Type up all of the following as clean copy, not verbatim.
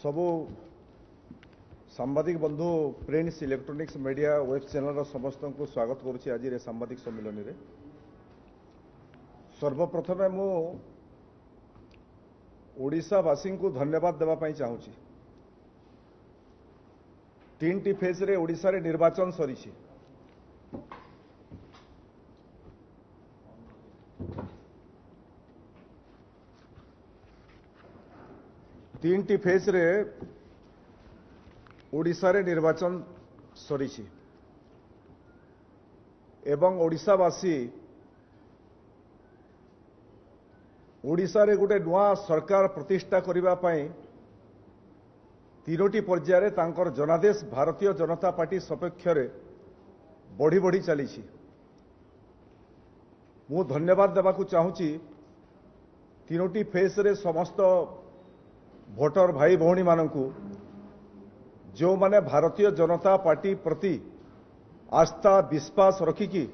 सबू सांबादिक बंधु prints electronics media web channel समस्त को स्वागत करुच्ची आज सांबादिक सम्मेलन में। सर्वप्रथमे मु ओडिशावासी को धन्यवाद देवाई चाहूँगी। 3टी फेज रे ओडिशा रे निर्वाचन सरी 3टी फेज रे ओडिशा रे निर्वाचन सरी एवं ओडिशावासी ओडिशा रे गोटे नुआ सरकार प्रतिष्ठा करिबा पई 3टी पर्यायर तांकर जनादेश भारतीय जनता पार्टी सपक्ष रे बढ़ी बढ़ी चली। मु धन्यवाद देवाकू चाहूँगी 3टी फेज रे समस्त भोटर भाई भौणी मानकू जो माने भारतीय जनता पार्टी प्रति आस्था विश्वास रखिकी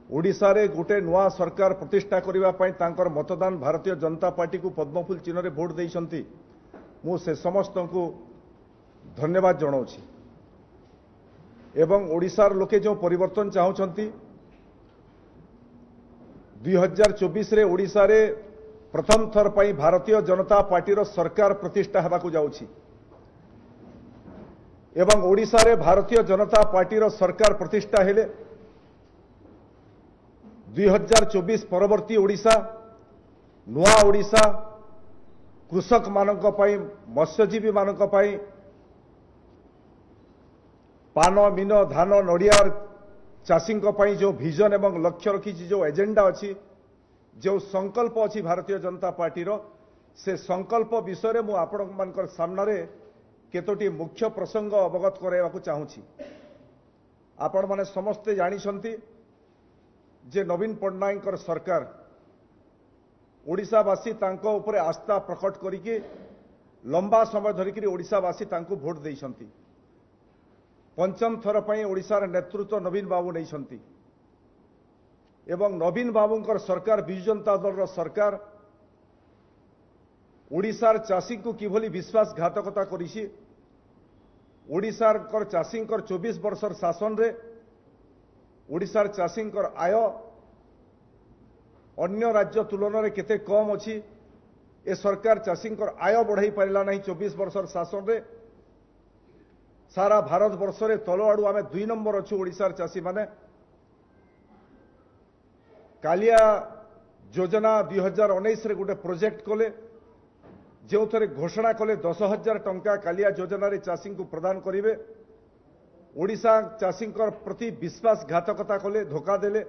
ओडिशा रे गोटे नुआ सरकार प्रतिष्ठा करिबा पई तांकर मतदान भारतीय जनता पार्टी को पद्मफूल चिन्ह रे भोट देइछंती। मु से समस्त को धन्यवाद जनाऊँगी एवं ओडिशार लोके जो परिवर्तन चाहूँगी 2024 रे ओडिशा रे प्रथम थर पई भारतीय जनता पार्टी रो सरकार प्रतिष्ठा हेबाकू जाउछि एवं ओडिशा रे भारतीय जनता पार्टी रो सरकार प्रतिष्ठा हेले 2024 परवर्ती ओडिशा नुआ ओडिशा कृषक मानक पई मत्स्यजीवी मानक पई पान मीन धान नड़ियार चाषी पई जो विजन एवं लक्ष्य रखी जो एजेंडा अच्छी जो संकल्प अच्छी भारतीय जनता पार्टी रो से संकल्प विषय में आपण सामने केतोटी मुख्य प्रसंग अवगत कराइबा चाहूँगी। आपण माने समस्ते जानिछंती जे नवीन पट्टनायक सरकार ओडिशावासी तांको उपरे आस्था प्रकट करिके लंबा समय धरिकी ओडिशावासी तांको भोट देइछंती। पंचम थर पई ओडिशार नेतृत्व नवीन बाबू नहीं एवं नवीन बाबूंकर सरकार विजु जनता दल सरकार ओडिशार चाषी को किभली विश्वासघातकता करिछि। ओडिशार चाषी 24 वर्षर शासन रे ओडिशार चाषी आय अन्य राज्य तुलन में केते कम अच्छी। ए सरकार चाषी आय बढ़ाई पारा नहीं 24 वर्षर शासन रे। सारा भारत वर्ष रे तल आड़ू आम 2 नंबर अच्छु ओडिशार चाषी माने। कालिया योजना 2019 रे गोटे प्रोजेक्ट कले जो थे घोषणा कले 10,000 टंका कालिया योजना रे चाषी को प्रदान करेंगे। ओडिशा चाषी प्रति विश्वासघातकता कले धोखा देले।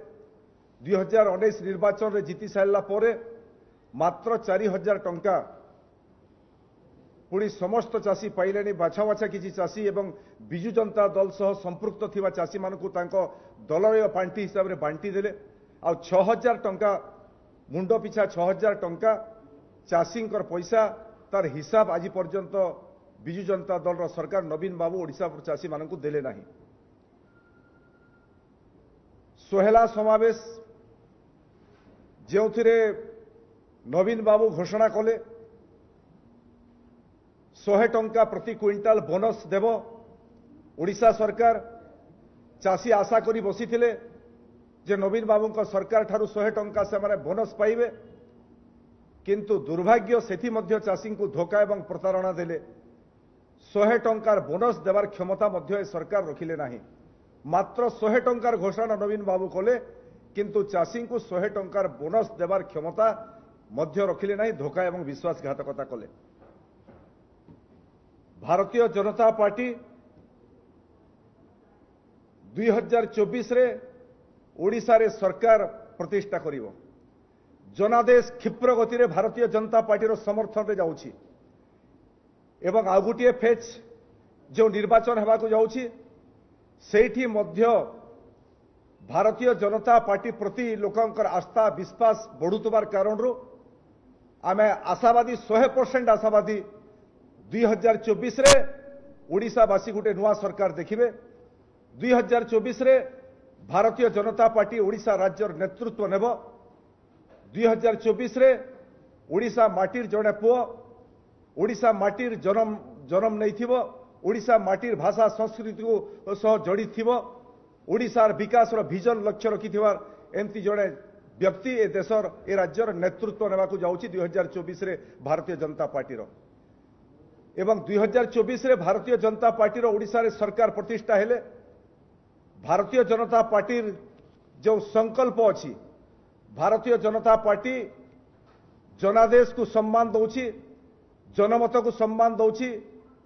2019 निर्वाचन रे जीति सारा पर मात्र 4,000 टंका पुणी समस्त चाषी पाइले। बाछा बाछा किसी चाषी एवं विजु जनता दल सह संपृक्त थिबा चाषी मानकू तांको दलय पांठी हिसाब रे बांटी देले। आ 6,000 टंका मुंड पिछा 6,000 टंका चाषी पैसा तार हिसाब आज पर्यंत विजु जनता दल सरकार नवीन बाबू ओडिशा चाषी मानकू देले नाही। सोहेला समावेश जो नवीन बाबू घोषणा कले 100 टंका प्रति क्विंटाल बोनस देव ओडिशा सरकार। चाषी आशा करी बसी थिले जे नवीन बाबू सरकार ठारू 100 टंका से माने बोनस पाइबे, किंतु दुर्भाग्य सेठी मध्य चाषी को धोखा एवं प्रतारणा देले। 100 टंकार बोनस देवार क्षमता मध्य सरकार रखिले नाही। मात्र 100 टंकार घोषणा नवीन बाबू कले किंतु चाषी को 100 टंकार बोनस देवार क्षमता मध्य रखिले नाही। धोखा एवं विश्वासघातकता कले। भारतीय जनता पार्टी 2024 रे ओडिशा रे सरकार प्रतिष्ठा करिवो। जनादेश क्षिप्र गति रे भारतीय जनता पार्टी रो समर्थन रे जाउछि एवं आ गोटे फेज जो निर्वाचन हेबाकू जाउछि सेठी मध्य भारतीय जनता पार्टी प्रति लोकंकर आस्था विश्वास बढ़ुतबार कारणरू आमे आशावादी 100% आशावादी 2024 रे ओडिशावासी गोटे नुआ सरकार देखिबे। 2024 रे भारतीय जनता पार्टी ओडिशा राज्यर नेतृत्व नेब। 2024 रे ओडिशा माटीर जड़े पुओ ओडिशा माटीर जन्म नहीं ओडिशा माटीर भाषा संस्कृति को सह जड़ी ओडिशार विकास विजन लक्ष्य रखिथिबार एमती जड़े व्यक्ति ए देशर ए राज्यर नेतृत्व नेबा को जाउछि 2024 रे भारतीय जनता पार्टी एवं 2024 रे भारतीय जनता पार्टी ओडिशा रे सरकार प्रतिष्ठा हेले भारतीय जनता पार्टी जो संकल्प अछि भारतीय जनता पार्टी जनादेश को सम्मान दौछि जनमत को सम्मान दौछि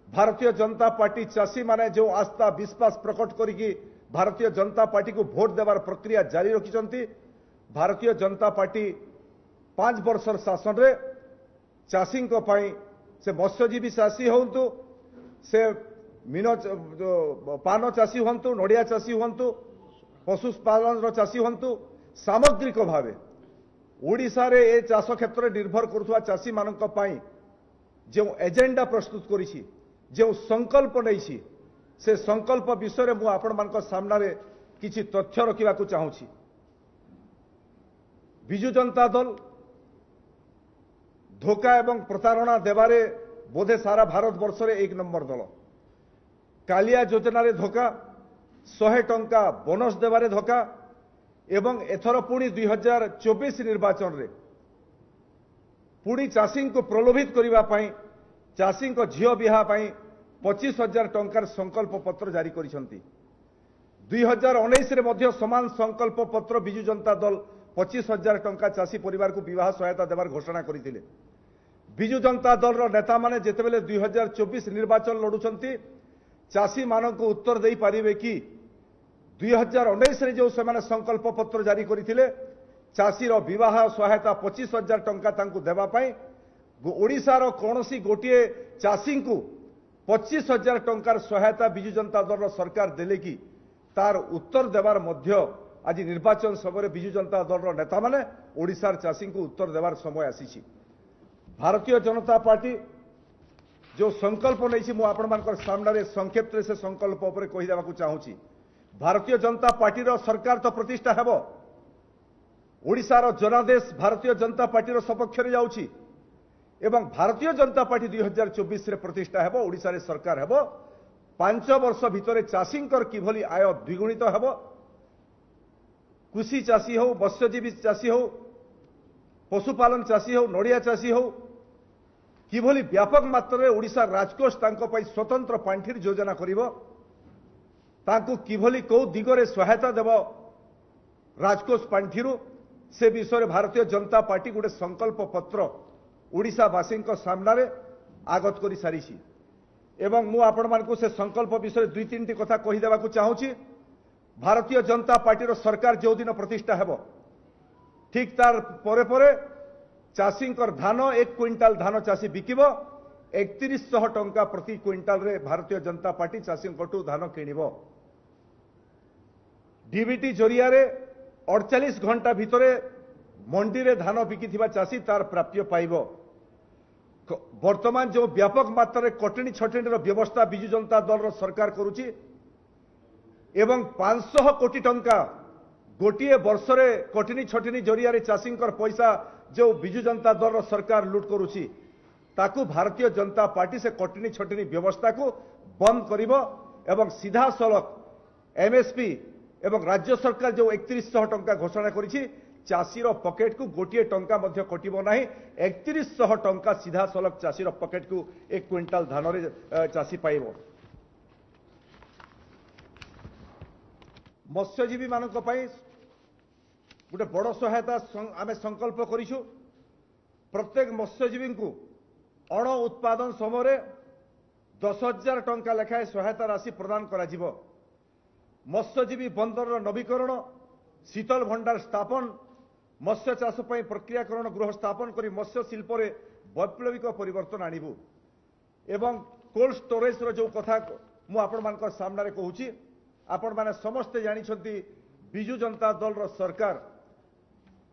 भारतीय जनता पार्टी चाषी माने जो आस्था विश्वास प्रकट करिकी भारतीय जनता पार्टी को भोट देवार प्रक्रिया जारी रखिछंती भारतीय जनता पार्टी 5 वर्षर शासन रे चाषी से मत्स्यजीवी चाषी होंतु से मीन पान चाषी होंतु नड़िया चाषी होंतु पशुपालन चाषी होंतु सामग्रिक भावे ओडिशा रे ए चाष क्षेत्र निर्भर करुवा चाषी मानक पई जो एजेंडा प्रस्तुत करिछि जो संकल्प नहीं से संकल्प विषय मु आपण मानक सामने किछि तथ्य रखा चाहूँगी विजु जनता दल धोखा एवं प्रतारणा देवारे बोधे सारा भारत वर्ष रे 1 नंबर दल कालिया योजना रे धोखा 100 टंका बोनस देवारे धोखा एवं एथर पुणी 2024 निर्वाचन रे पुणी चाषी को प्रलोभित करने चाषी झील बिहा 25,000 टंकार संकल्प पत्र जारी करिसंती 2019 रे मध्य समान संकल्प पत्र विजु जनता दल 25,000 टंका चाषी परिवार को विवाह सहायता देवार घोषणा करथिले विजु जनता दल रो नेता माने जेतेबेले 2024 निर्वाचन लड़ुछंती चाषी मानक उत्तर दे पारिबे कि 2019 रे जो सेमाने संकल्प पत्र जारी करथिले चाषी रो विवाह सहायता 25,000 टंका तांकु देबा पई ओडिसा रो कोनोसी गोटिए चाषी को 25,000 टंकार सहायता विजु जनता दल सरकार देले कि तार उत्तर देवार मध्य आज निर्वाचन समय विजु जनता दल नेता माने ओडिशार चाषी को उत्तर देवार समय आसी भारतीय जनता पार्टी जो संकल्प नहीं मु आपण मानकर सामने संक्षेप से संकल्प उपर कहीदेवा चाहूँगी भारतीय जनता पार्टी सरकार तो प्रतिष्ठा हेब ओडिशार जनादेश भारतीय जनता पार्टी सपक्ष रे जाउछि एवं भारतीय जनता पार्टी 2024 रे प्रतिष्ठा हेब ओडिशा रे सरकार हेब 5 वर्ष भितर चाषी किभली आय द्विगुणित हेब कृषि चाषी हो मत्स्यजीवी चाषी हो पशुपालन चाषी हो नड़िया चाषी हो किभली व्यापक मात्रा ओडिशा राजकोष तांको पई स्वतंत्र पांठिर योजना करिवो तांको किभली को दिगरे सहायता देव राजकोष पांठिरु से विषय भारतीय जनता पार्टी गोटे संकल्प पत्र ओडिशावासी सामने आगत कर सारी एवं मु आपण मानकु से संकल्प विषय 2-3 कथा कहीदेवा चाहूँगी भारतीय जनता पार्टी सरकार जो दिन प्रतिष्ठा हेब ठीक तार परे परे चाषी धान 1 क्विंटाल धान चाषी बिकिब 3100 टंका प्रति क्विंटाल रे भारतीय जनता पार्टी चाषी धान किणव डीबीटी जरिया 48 घंटा भितर मंडी रे धान बिकी चाषी तार प्राप्य पाइब वर्तमान जो व्यापक मात्रा कटनी छटनी व्यवस्था विजु जनता दल सरकार करुची एवं 500 कोटी टंका गोटे वर्ष रे कटनी छटनी जरिया चाषी पैसा जो विजु जनता दल सरकार लुट करुची ताकू भारतीय जनता पार्टी से कटनी छटनी व्यवस्था को बंद करिवो एवं सीधा सड़क एमएसपी एवं राज्य सरकार जो 3100 टंका घोषणा करिछि चाषीर पकेट को गोटे टंका मध्य कटिबो नाही 3100 टंका सीधा सड़क चाषीर पकेट को 1 क्विंटाल धान रे चाषी पाइबो मत्स्यजीवी मानक पई गोटे बड़ सहायता आमे संकल्प करिछु प्रत्येक मत्स्यजीवी को अण उत्पादन समय 10,000 टंका लेखाएं सहायता राशि प्रदान करा जिवो मत्स्यजीवी बंदर नवीकरण शीतल भंडार स्थापन मत्स्य चाष पर प्रक्रियाकरण गृह स्थापन कर मत्स्य शिल्प में वैप्लविक परिवर्तन आणबू एवं कोल्ड स्टोरेज जो कथा मु आपण मान सामने कहूँ आपण माने समस्ते जानिछंती विजु जनता दल सरकार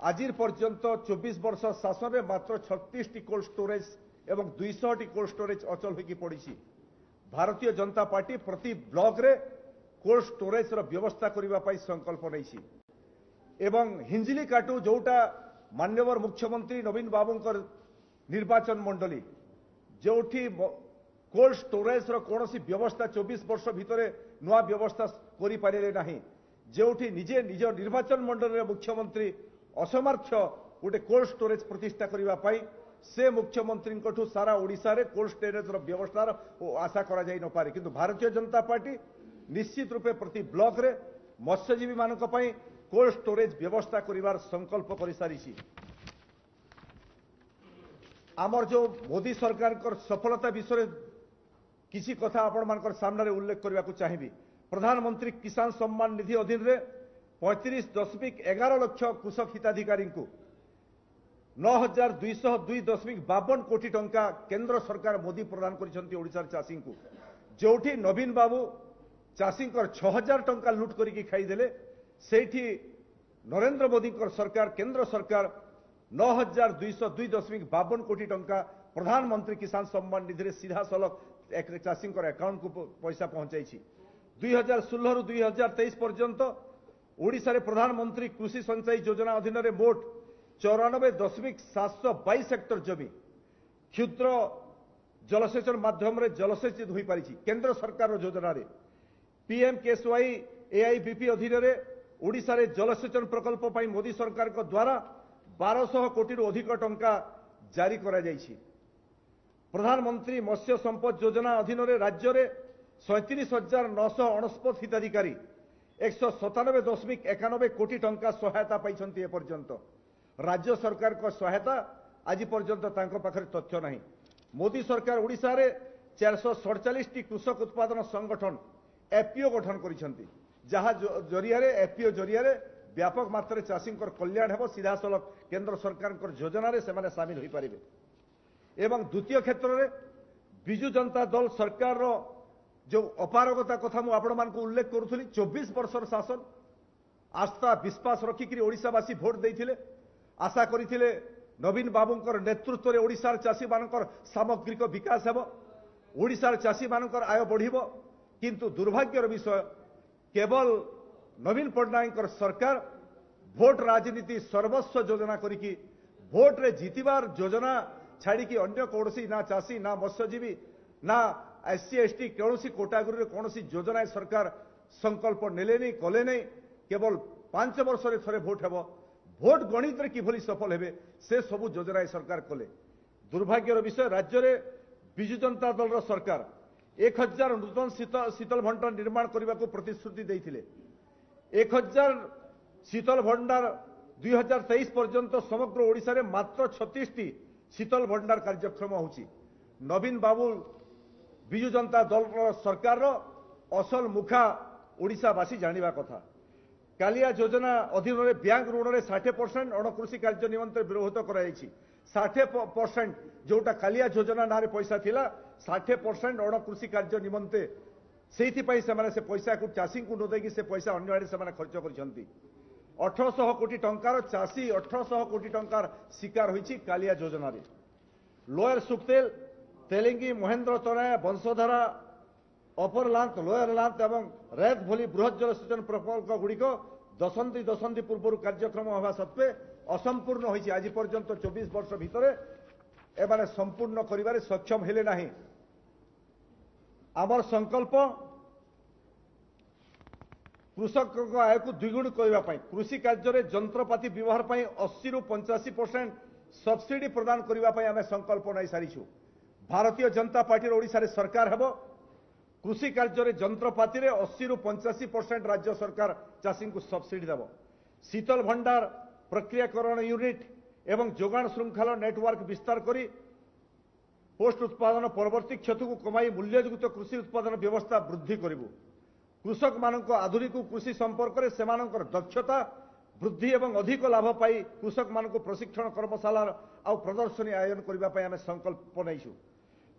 आज पर्यंत 24 वर्ष शासन में मात्र 36 टी कोल्ड स्टोरेज एवं 200 टी कोल्ड स्टोरेज अचल होगी पड़ी भारतीय जनता पार्टी प्रति ब्लॉक रे कोल्ड स्टोरेज व्यवस्था करने संकल्प नहीं एवं हिंजिली काटू जोटा माननीय मुख्यमंत्री नवीन बाबू निर्वाचन मंडली जो कोल्ड स्टोरेज कौन व्यवस्था 24 वर्ष भितर नुआ व्यवस्था करें ना जोठी निजे निज निर्वाचन मंडल मुख्यमंत्री असमर्थ गोटे कोल्ड स्टोरेज प्रतिष्ठा करने से मुख्यमंत्री सारा ओडिशा रे कोल्ड स्टोरेज व्यवस्था आशा करा जाई न पारे किंतु भारतीय जनता पार्टी निश्चित रूपे प्रति ब्लॉक रे मत्स्यजीवी मानक पई कोल्ड स्टोरेज व्यवस्था करिवार संकल्प करि सारिछि। आमर जो मोदी सरकार कर सफलता विषय किसी कथा आपण मानकर सामने उल्लेख करने को चाहिए। प्रधानमंत्री किसान सम्मान निधि अधीन रे 35.11 लाख कृषक हिताधिकारी को 9,202.52 कोटी टंका केंद्र सरकार मोदी प्रदान करिसेंती ओडिशार चाषी को जोठी नवीन बाबू चाषी 6,000 टंका लुट करिकी खाईदेले सेठी नरेंद्र मोदी सरकार केंद्र सरकार 9,202.52 कोटी टंका प्रधानमंत्री किसान सम्मान निधि सीधा सलख चाषी अकाउंट को पैसा पहुंचाई। 2016 रु 2023 पर्यंत ओडिशा रे प्रधानमंत्री कृषि सिंचाई योजना अधीन रे मोट 94.722 हेक्टर जमी क्षुद्र जलसेचन माध्यम रे जलसेचित हो पारी। केंद्र सरकार योजना रे पीएमकेएसवाई एआईबीपी अधीन रे ओडिशा रे जलसेचन प्रकल्प पई मोदी सरकार को द्वारा 1200 कोटी रु अधिक टंका जारी करा जायछि। प्रधानमंत्री मत्स्य संपद योजना अधीन रे राज्य रे 37,969 हिताधिकारी 197.91 कोटी टंका सहायता पाइछन्ती ए पर्यंत। राज्य सरकार को सहायता आज पर्यंत तांको पाखरे तथ्य नहीं। मोदी सरकार ओडिशा रे 447 टी कृषक उत्पादन संगठन एफपीओ गठन करिसेंती जहा जरिया रे एफपीओ जरिया रे व्यापक मात्रा चाषी कल्याण हेबो सीधा सलख केंद्र सरकार योजना रे सेमाने शामिल होई परिबे। एवं द्वितीय क्षेत्र में विजु जनता दल सरकार रो जो अपारगता कथा मु आपण मान को उल्लेख करूथली 24 वर्षर शासन आस्था विश्वास रखिक ओडिशावासी भोट देइथिले आशा करिथिले नवीन बाबूंकर नेतृत्व रे ओडिशार चाषी मानकर सामग्रिक विकास हेबो ओडिशार चाषी मानकर आय बढ़िबो किंतु दुर्भाग्यर विषय केवल नवीन पट्टनायक सरकार भोट राजनीति सर्वस्व योजना करिकी भोट रे जीतिबार योजना छाड़ी की अन्य कौन ना चाषी ना मत्स्यजीवी ना एससी एसटी कौन कोटागुरी कौन योजना सरकार संकल्प नेले नहीं कले नहीं केवल 5 वर्ष रे थरे भोट हेबो भोट गणित रे किभली सफल हेबे से सबु योजना सरकार कले। दुर्भाग्यर विषय राज्य रे विजु जनता दल सरकार 1000 नूतन शीतल भंडार निर्माण करने को प्रतिश्रुति देइथिले 1000 शीतल भंडार 2023 पर्यंत समग्र ओडिशा रे मात्र 36 टी शीतल भंडार कार्यक्रम होची। नवीन बाबू विजु जनता दल सरकार असल मुखा ओडिशावासी जानिबा कथा। कालिया योजना अधीन रे बैंक ऋण रे 60% अणकृषि कार्य निमंत्रण विरोध कराई 60% जोटा कालिया योजना नारे पैसा थिला 60% अणकृषि कार्य निमंत्रण से पैसा को चाषी को न देकी से पैसा अन्य आड़े से खर्च कर 1800 कोटी टंकार चाषी 1800 कोटी टंकार शिकार होइछि कालिया योजना रे। लोयर सुक्तेल तेलेंगी महेंद्र तनया वंशधारा अपर लांत लोयर लांत एवं रेत भली बृहत जलसेचन प्रकल्प गुड़िक दशंधि पूर्व कार्यक्रम होगा सत्वे असंपूर्ण होइछि। आज पर्यंत 24 वर्ष भितर एमाने संपूर्ण करिबारे सक्षम हेले नाही। आमर संकल्प कृषक आय को द्विगुण करने कृषि कार्य जंत्रपाति व्यवहार 80 रु 85% सब्सिडी प्रदान करने आम संकल्प नहीं सारीछु। भारतीय जनता पार्टी ओडिशा रे सरकार हेबो कृषि कार्य जंत्रपाति 80 रु 85% राज्य सरकार चाषी को सब्सिडी देव। शीतल भंडार प्रक्रियाकरण यूनिट एवं जोगाण श्रृंखला नेटवर्क विस्तार करी पोस्ट उत्पादन परवर्ती क्षति को कमाई मूल्ययुक्त कृषि उत्पादन व्यवस्था वृद्धि करिबु। कृषक मानक आधुनिक कृषि संपर्क में सेमानकर दक्षता वृद्धि एवं अधिक लाभ पाई कृषक मानक प्रशिक्षण कर्मशाला आउ प्रदर्शनी आयोजन करने आम संकल्प नहींछु।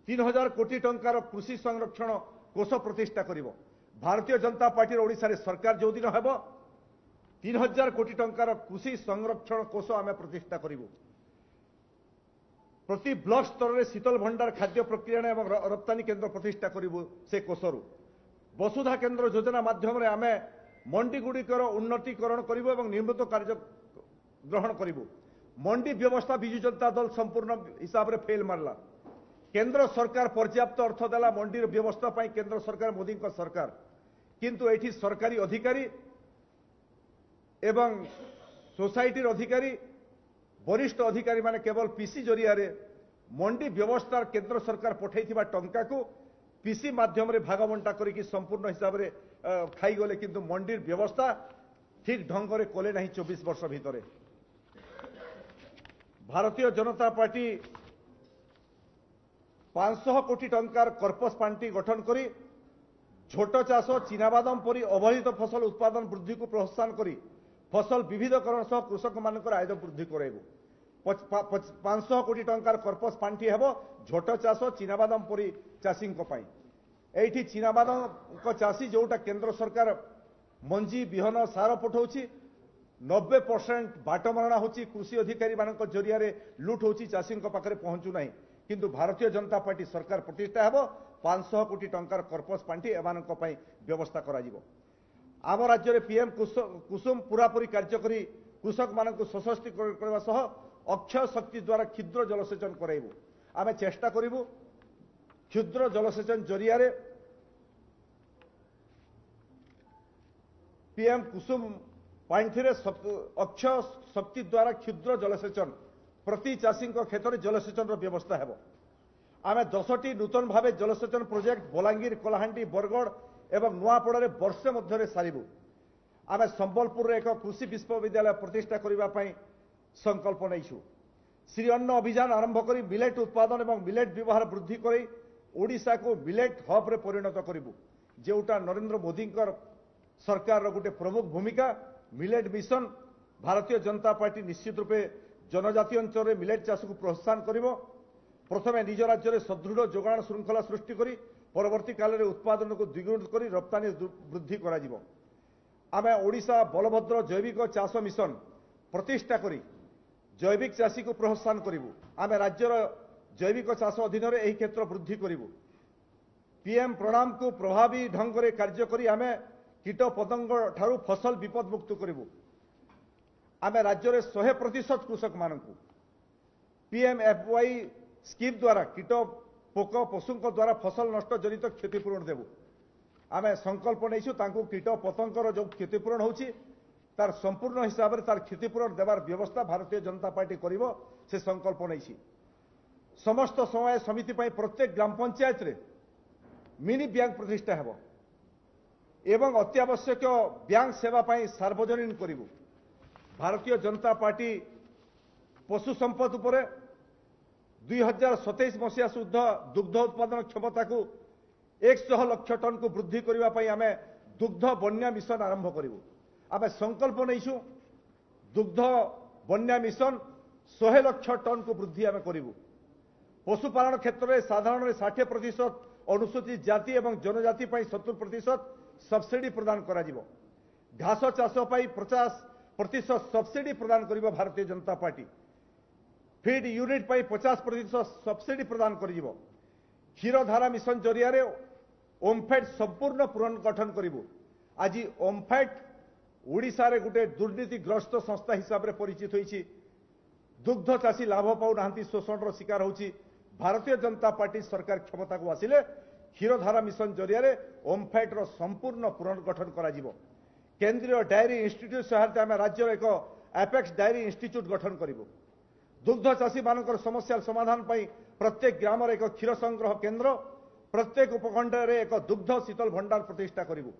3000 कोटी टंकार कृषि संरक्षण कोष प्रतिष्ठा करिबो। भारतीय जनता पार्टी ओडिशा रे सरकार जो दिन हेबो 3000 कोटी टंकार कृषि संरक्षण कोष आम प्रतिष्ठा करिबो। प्रति ब्लॉक स्तर में शीतल भंडार खाद्य प्रक्रिया एवं रप्तानी केन्द्र प्रतिष्ठा करिबो। से कोषरु वसुधा केन्द्र योजना माध्यम रे आमे मंडी गुड़िकर उन्नतीकरण करिबो एवं निर्मित कार्य ग्रहण करिबो। मंडी व्यवस्था विजु जनता दल संपूर्ण हिसाब रे फेल मारला। केंद्र सरकार पर्याप्त अर्थ देला मंडी व्यवस्था पाई केंद्र सरकार मोदी सरकार किंतु एठी सरकारी अधिकारी एवं सोसाइटी अधिकारी वरिष्ठ अधिकारी माने केवल पीसी जरिया रे मंडी व्यवस्था केंद्र सरकार पठेइथिबा टंका को पीसी माध्यम रे भागबंटा करिकि संपूर्ण हिसाब रे खाई गले किंतु मंडी व्यवस्था ठीक ढंग रे कोले नहीं 24 वर्ष भितरे। भारतीय जनता पार्टी 500 कोटी टंकार कर्पस पांठी गठन करी झोट चाष चीनाबादाम परी अवहेलित फसल उत्पादन वृद्धि को प्रोत्साहन करी फसल विविधकरण सह कृषक मानकर आय वृद्धि कराइबु। 500 कोटी टंकार कर्पस पांठी हेबो झोट चाष चीनाबादाम परी चाषी एठी चीनाबादाम चाषी जोटा केंद्र सरकार मंजी बिहन सार पठाउछि 90% बाटमरणा होची कृषि अधिकारी मानक जरिया रे लुट होची चाषी पाखरे पहुंचु नाही किंतु भारतीय जनता पार्टी सरकार प्रतिष्ठा हेबो 500 कोटी टंकार कर्पस पांठी एमानक पई व्यवस्था करा जिवो। आम राज्य रे पीएम कुसुम पूरापूरी कार्य करी कृषक मानक सशक्तिकरण करबा सह अक्षय शक्ति द्वारा क्षुद्र जलसेचन कराइबु। आमे चेष्टा करिबु क्षुद्र जलसेचन जरिया रे पीएम कुसुम पांठी रे अक्षय शक्ति द्वारा क्षुद्र जलसेचन प्रति चाषी क्षेत्र में जलसेचन व्यवस्था हेबो। आमे 10टी नूतन भावे जलसेचन प्रोजेक्ट बलांगीर कलाहांडी बरगढ़ एवं नुआपड़ा वर्षे मध्य सारिबु। आमे संबलपुर एक कृषि विश्वविद्यालय प्रतिष्ठा करबा पई संकल्प नैछु। श्री अन्न अभियान आरंभ करी मिलेट उत्पादन एवं मिलेट व्यवहार वृद्धि करी ओडिशा को मिलेट हब रे परिणत करिबु। जेउटा नरेंद्र मोदी सरकार रो गुटे प्रमुख भूमिका millet mission Bharatiya Janata party निश्चित रूपे जनजातीय अंचल में मिलेट चाष को प्रोत्साहन करिबो। प्रथमे निज राज्य में सदृढ़ जोगाण श्रृंखला सृष्टि करी परवर्ती काल में उत्पादन को द्विगुण करी रप्तानी वृद्धि करा जिवो। आमे ओडिशा बलभद्र जैविक चाष मिशन प्रतिष्ठा करी जैविक चाषी को प्रोत्साहन करिबु। आमे राज्यर जैविक चाष अधीन रे एही क्षेत्र वृद्धि करिबु। पीएम प्रणाम को प्रभावी ढंग रे कार्य करी आमे कीट पतंग ठारू फसल विपद मुक्त करिबु। आमे राज्य रे 100% कृषक मानकु पीएमएफवाई स्कीम द्वारा कीट पोक पशु द्वारा फसल नष्ट जनित क्षतिपूरण देबु। आमे संकल्प नैछु तांकु कीट पतंगर जो क्षतिपूरण होछि तार संपूर्ण हिसाब रे तार क्षतिपूरण देवार व्यवस्था भारतीय जनता पार्टी करिवो से संकल्प नैछि। समस्त समय समिति पई प्रत्येक ग्राम पंचायत रे मिनी बैंक प्रतिष्ठा हेबो एवं अत्यावश्यक बैंक सेवा पई सार्वजनीन करिवु। भारतीय जनता पार्टी पशु संपद उपरे 2027 मसीहा सुद्धा दुग्ध उत्पादन क्षमता को 100 लाख टन को वृद्धि करबा पई आमे दुग्ध बन्या मिशन आरंभ करिवु। आमे संकल्प नैछु दुग्ध बन्या मिशन 100 लाख टन को वृद्धि आमे करिवु। पशुपालन क्षेत्र में साधारण 60% अनुसूचित जाति एवं जनजाति पई 70% सब्सिडी प्रदान करा जिवो। घास चाष पई 50% सब्सिडी प्रदान करिवो Bharatiya Janata party. Feed unit पई 50% सब्सिडी प्रदान करिवो। क्षीरधारा मिशन जरिया रे ओमफेड संपूर्ण पुनर्गठन करिवो। आज ओमफेड ओडिशा रे गुटे दुर्नीतिग्रस्त संस्था हिसाब रे परिचित होईछि। दुग्ध चाषी लाभ पाउ नांती शोषण रो शिकार होछि। भारतीय जनता पार्टी सरकार क्षमता को आसिले क्षीरधारा मिशन जरिया रे ओमफेड रो संपूर्ण पुनर्गठन करा जिवो। केंद्रीय डायरी इंस्टीट्यूट सहायता में राज्य एक एपेक्स डायरी इंस्टीट्यूट गठन करिवो। दुग्ध चाषी मानकर समस्या समाधान पई प्रत्येक ग्राम रे एक क्षीर संग्रह केंद्र प्रत्येक उपखंड रे एक दुग्ध शीतल भंडार प्रतिष्ठा करिवो।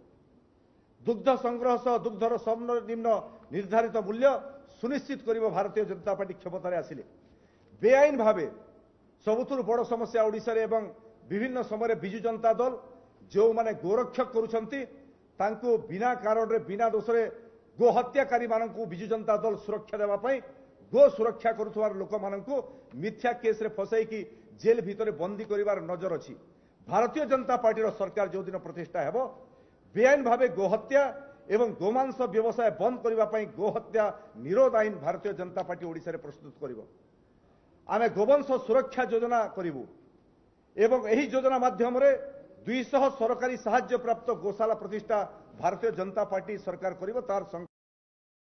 दुग्ध संग्रह सह दुग्धर सर्वनिम्न निर्धारित मूल्य सुनिश्चित करिवो। भारतीय जनता पार्टी क्षमता रे आसिले बेआईन भावे सबुथुर बड़ समस्या ओडिशा रे एवं विभिन्न समय बिजु जनता दल जो माने गोरक्षक करूछंती तांको बिना कारण रे बिना दोष रे गो हत्याकारी मानकु बिजु जनता दल सुरक्षा देवा पई गो सुरक्षा करुथवार लोक मानकु मिथ्या केस रे फसाई की जेल भितरे बंदी करिवार नजर अछि। भारतीय जनता पार्टी रो सरकार जो दिन प्रतिष्ठा हेबो बेआईन भावे गो हत्या एवं गोमांस व्यवसाय बंद करबा पई गो हत्या निरोध आईन भारतीय जनता पार्टी ओडिशा रे प्रस्तुत करिवो। आमे गोवंश सुरक्षा योजना करिवु एवं एही योजना माध्यम रे 200 सरकारी साहाय्य प्राप्त गोशाला प्रतिष्ठा भारतीय जनता पार्टी सरकार करिवो। तार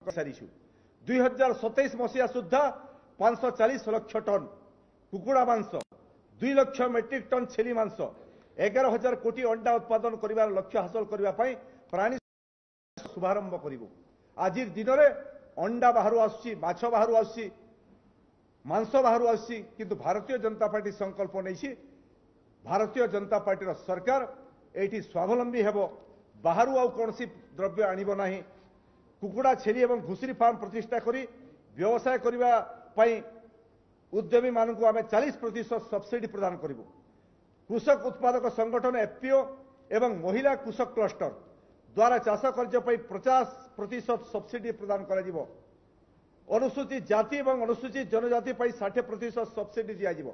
सारिछु 2027 मसीहा सुद्धा 540 लाख टन कुकुड़ा मांस 2 लाख मेट्रिक टन छेली मांस 11,000 कोटी अंडा उत्पादन करिवार लक्ष्य हासिल करिवा पई प्राणी शुभारंभ करिवु। आज दिन में अंडा बाहर आसुची, माछ बाहर आसुची, मांस बाहर आसुची, किंतु भारतीय जनता पार्टी संकल्प नहीं। भारतीय जनता पार्टी सरकार एठी स्वावलंबी हेबो, बाहरु आउ कोनसी द्रव्य आनिबो नाही। कुकुड़ा छेली एवं घुसरी फार्म प्रतिष्ठा करी व्यवसाय करिवा पई उद्यमी मानकु आमे 40% सब्सिडी प्रदान करिवु। कृषक उत्पादक संगठन एफपीओ एवं महिला कृषक क्लस्टर द्वारा चाष कार्य पई 50% सब्सिडी प्रदान करा जिवो। अनुसूचित जाति एवं अनुसूचित जनजाति पई 60% सब्सिडी दिया जिवो।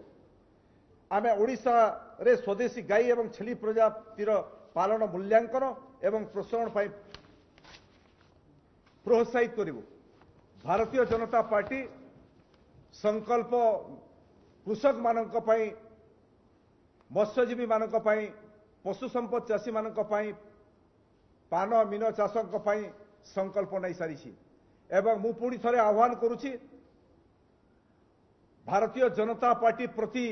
आमे ओडिशा रे स्वदेशी गाई एवं छेली प्रजातिर पालन मूल्यांकन एवं प्रसारण पई प्रोत्साहित करिवु। भारतीय जनता पार्टी संकल्प कृषक मानक पई, मत्स्यजीवी मानक पई, पशु संपद चाषी मानक पई, पान मीन चाषक पई संकल्प नहीं सारी। एवं मु पुणी थरे आह्वान करुछि भारतीय जनता पार्टी प्रति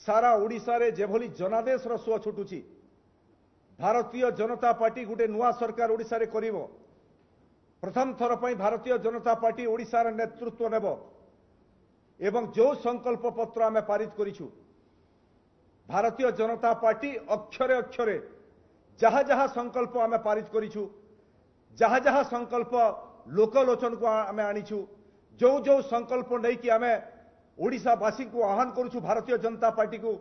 सारा ओडिशा रे जेभली जनादेश रो सुଅ छुटुछि। भारतीय जनता पार्टी गुटे नुआ सरकार ओडिशा रे करिवो। प्रथम थर पई भारतीय जनता पार्टी ओडिशा रे नेतृत्व नेबो एवं जो संकल्प पत्र आमे पारित करिछु, भारतीय जनता पार्टी अक्षरे अक्षरे जहाँ जहाँ संकल्प आमे पारित करिछु, जहाँ जहाँ संकल्प लोकलोचन को आमे आनिछु, जो जो संकल्प नहीं कि आमे ओडिशावासी को आह्वान करुछु भारतीय जनता पार्टी को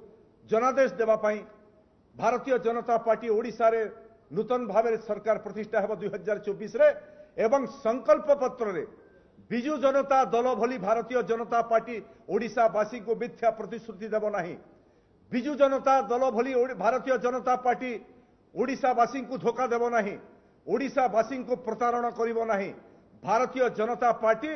जनादेश देवा पाई। भारतीय जनता पार्टी ओडिशा रे नूतन भाव सरकार प्रतिष्ठा हेबो 2024 रे एवं संकल्प पत्र रे बिजु जनता दल भली भारतीय जनता पार्टी ओडिशावासी को मिथ्या प्रतिश्रुति देव नहीं। बिजु जनता दल भली भारतीय जनता पार्टी ओडिशावासी को धोखा देव नहीं, ओडिशावासी को प्रतारण करिवो नहीं। भारतीय जनता पार्टी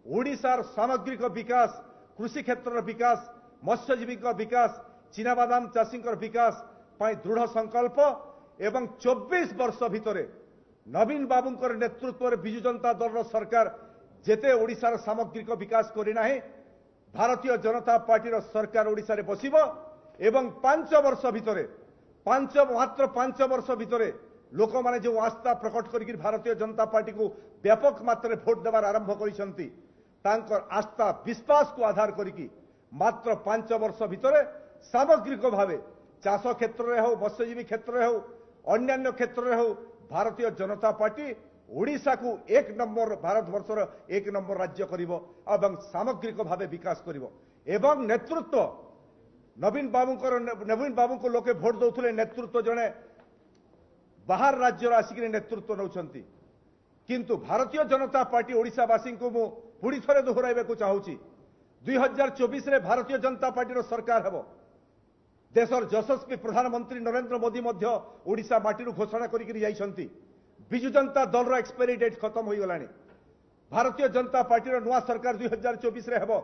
ओडिशार सामग्रिक विकास, कृषि क्षेत्र विकास, मत्स्यजीवी विकास, चीनाबादाम चाषी विकास पाई दृढ़ संकल्प एवं 24 वर्ष भितर नवीन बाबूंकर नेतृत्व में बिजु जनता दल सरकार जेते ओडिशार सामग्रिक विकास करिना है, भारतीय जनता पार्टी सरकार ओडिशा रे बसिबो एवं 5 वर्ष भितर मात्र 5 वर्ष भितर लोक माने जो आस्था प्रकट करिक भारतीय जनता पार्टी को व्यापक मात्रा भोट देवार आरंभ करिसंती, तांकर आस्था विश्वास को आधार करिकी मात्र 5 वर्ष भितर सामग्रिक भावे चाष क्षेत्र में हो, मत्स्यजीवी क्षेत्र में हो, अन्यान्य क्षेत्र में हो, भारतीय जनता पार्टी ओडिशा को 1 नंबर भारत वर्षर 1 नंबर राज्य करिवो एवं सामग्रिक भावे विकास करिवो। एवं नेतृत्व नवीन बाबू को लोके भोट दौथुले, नेतृत्व जने बाहर राज्य आसिक नेतृत्व नौछंती, किंतु भारतीय जनता पार्टी ओडिशावासी को मु पुणी थरे दोहराइबा चाहूची 2024 रे भारतीय जनता पार्टी सरकार हेबो। देशर यशस्वी प्रधानमंत्री नरेंद्र मोदी मध्य ओडिशा माटी घोषणा करिक जाइछंती। बिजु जनता दल रो एक्सपायरी डेट खत्म हो गलानी। भारतीय जनता पार्टी नुआ सरकार 2024 रे हेबो।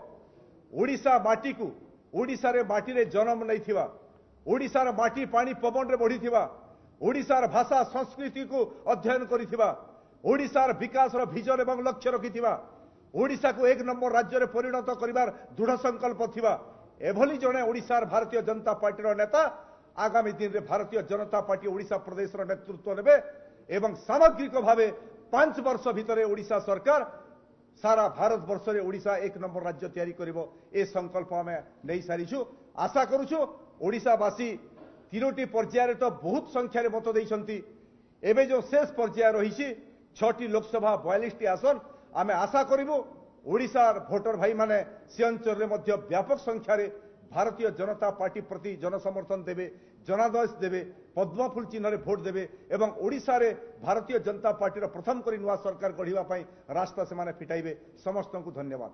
ओडिशा माटी को ओडिशा रे माटी रे जन्म नहीं थिबा, ओडिशा रे माटी पानी पवन रे बढ़ी थिबा, ओडिशा रे भाषा संस्कृति को अध्ययन करिथिबा, ओडिशा रे विकास रो विजन एवं लक्ष्य रखिथिबा, ओडिशा को 1 नंबर राज्य रे परिणत करिवार दृढ़ संकल्प थिबा एभली जने ओडिशा भारतीय जनता पार्टी नेता आगामी दिन में भारतीय जनता पार्टी ओडिशा प्रदेश नेतृत्व नेबे एवं सामग्रिक भावे 5 वर्ष भितर ओडिशा सरकार सारा भारत वर्ष रे ओडिशा 1 नंबर राज्य तैयारी करिवो। ए संकल्प आमे नहीं सारिछु। आशा करूछु ओडिशावासी 3टी पर्याय तो बहुत संख्यार मत देइछंती। एबे जो शेष पर्याय रही 6टी लोकसभा 42टी आसन आमे आशा करिवो ओडिशार भोटर भाई माने से अंचल रे मध्य व्यापक संख्यार भारतीय जनता पार्टी प्रति जनसमर्थन देवे, जनादेश देवे, पद्मफुल चिन्ह भोट देवे एवं ओडिशा रे भारतीय जनता पार्टी प्रथम करी नुआ सरकार गढ़िबा पई रास्ता से माने फिटाइबे। समस्त को धन्यवाद।